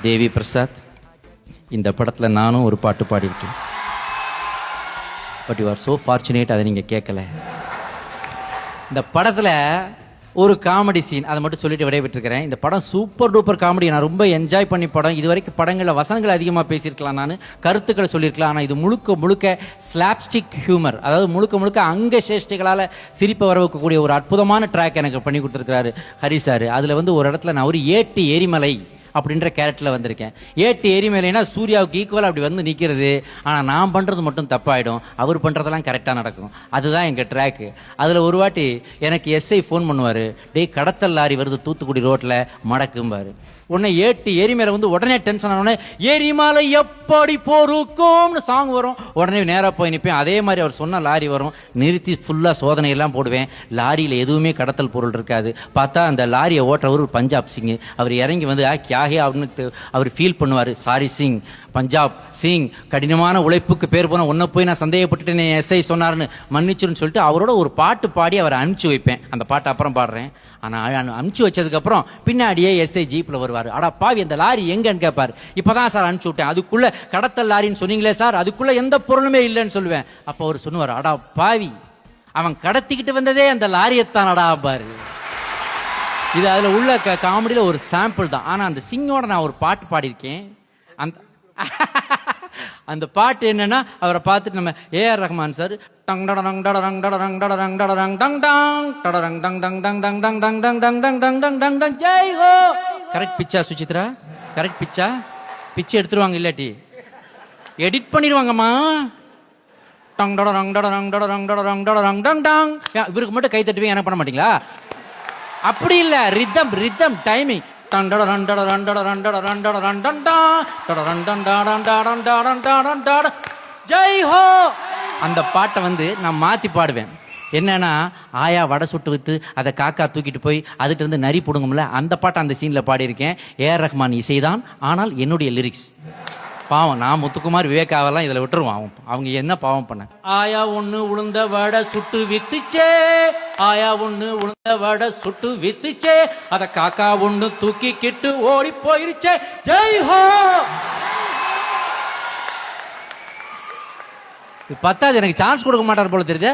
தேவி பிரசாத், இந்த படத்தில் நானும் ஒரு பாட்டு பாடியிருக்கேன். But you are so fortunate, அதை நீங்கள் கேட்கல. இந்த படத்தில் ஒரு காமெடி சீன், அதை மட்டும் சொல்லிட்டு விடைபெற்றிருக்கிறேன். இந்த படம் சூப்பர் டூப்பர் காமெடி. நான் ரொம்ப என்ஜாய் பண்ணி படம். இது வரைக்கும் படங்களில் வசனங்கள் அதிகமாக பேசியிருக்கலாம், நான் கருத்துக்களை சொல்லியிருக்கலாம். ஆனால் இது முழுக்க முழுக்க ஸ்லாப்ஸ்டிக் ஹியூமர், அதாவது முழுக்க முழுக்க அங்க சேஷ்டிகளால் சிரிப்பை வர வைக்கக்கூடிய ஒரு அற்புதமான ட்ராக் எனக்கு பண்ணி கொடுத்துருக்கிறாரு ஹரி சார். அதில் வந்து ஒரு இடத்துல நான் ஒரு ஏட்டி எரிமலை அப்படின்ற கேரக்டரில் வந்திருக்கேன். ஏட்டு எரிமலைனா சூர்யாவுக்கு ஈக்குவல் அப்படி வந்து நிற்கிறது. ஆனால் நான் பண்ணுறது மட்டும் தப்பாயிடும், அவர் பண்ணுறதெல்லாம் கரெக்டாக நடக்கும். அதுதான் எங்கள் ட்ராக்கு. அதில் ஒரு வாட்டி எனக்கு எஸ்ஐ ஃபோன் பண்ணுவார், டேய் கடத்தல் லாரி வருது தூத்துக்குடி ரோட்டில் மடக்கும்பார். உடனே ஏட்டு எரிமலை வந்து உடனே டென்ஷன் ஆன உடனே எரிமலை எப்படி போருக்கும்னு சாங் வரும். உடனே நேராக போய் நிற்பேன். அதே மாதிரி அவர் சொன்ன லாரி வரும், நிறுத்தி ஃபுல்லாக சோதனையெல்லாம் போடுவேன். லாரியில் எதுவுமே கடத்தல் பொருள் இருக்காது. பார்த்தா அந்த லாரியை ஓட்டுறவர் ஒரு பஞ்சாப் சிங். அவர் இறங்கி வந்து கியாகே அப்படின்னு அவர் ஃபீல் பண்ணுவார். சாரி சிங், பஞ்சாப் சிங், கடினமான உழைப்புக்கு பேர் போன உன்னை போய் நான் சந்தேகப்பட்டுட்டு எஸ்ஐ சொன்னார்னு மன்னிச்சுன்னு சொல்லிட்டு அவரோட ஒரு பாட்டு பாடி அவரை அனுப்பிச்சு வைப்பேன். அந்த பாட்டு அப்புறம் பாடுறேன். ஆனால் அனுப்பிச்சு வச்சதுக்கப்புறம் பின்னாடியே எஸ்ஐ ஜீப்பில் வருவார். அடா பாவி, அந்த லாரி எங்கன்னு கேட்பார். இப்போதான் சார் அனுப்பிச்சு விட்டேன், அதுக்குள்ள கடத்தல் லாரின்னு சொன்னீங்களே சார், அதுக்குள்ள எந்த பொருளுமே இல்லைன்னு சொல்லுவேன். அப்போ அவர் சொன்னுவார், அடா பாவி, அவன் கடத்திக்கிட்டு வந்ததே அந்த லாரியத்தான் அடா பாரு. இது அதில் உள்ள காமெடியில் ஒரு சாம்பிள் தான். ஆனால் அந்த சிங்கோட நான் ஒரு பாட்டு பாடியிருக்கேன். அந்த அந்த பாட்டு என்னன்னா, அவரை பார்த்துட்டு நம்ம ஏஆர் ரஹ்மான் சார் டங் டடரங் டடரங் டடரங் டடரங் டடரங் டங் டங் டடரங் டங் டங் டங் டங் டங் டங் டங் டங் டங் டங் டங் டங் டங் ஜெய் ஹோ. கரெக்ட் பிச்சா சுசித்ரா? கரெக்ட் பிச்சா? பிச்சை எடுத்துருவாங்க, இல்லாட்டி எடிட் பண்ணிடுவாங்கம்மா. டங் டடரங் டடரங் டடரங் டடரங் டடரங் டங் டங். இவருக்கு மட்டும் கை தட்டுவீங்க, எனக்கு பண்ண மாட்டீங்களா? அப்படி இல்லை, rhythm rhythm timing. Jai Ho. அந்த பாட்டை வந்து நான் மாற்றி பாடுவேன். என்னன்னா, ஆயா வடை சுட்டு விற்று அதை காக்கா தூக்கிட்டு போய் அதுட்டு இருந்து நரி பிடுங்கும்ல, அந்த பாட்டை அந்த சீனில் பாடியிருக்கேன். ஏஆர் ரஹ்மான் இசைதான், ஆனால் என்னுடைய லிரிக்ஸ். பாவம், நான் முத்துக்குமார் விவேகாவெல்லாம் இதில் விட்டுருவான். அவங்க என்ன பாவம் பண்ண. ஆயா ஒன்று உளுந்த வடை சுட்டு வித்துச்சே, ஆயா ஒன்று உளுந்த வடை சுட்டு வித்துச்சே, அதை காக்கா ஒன்று தூக்கிக்கிட்டு ஓடி போயிருச்சே. ஜெய் ஹோ. பத்தாது, எனக்கு சான்ஸ் கொடுக்க மாட்டார் போல தெரியுது.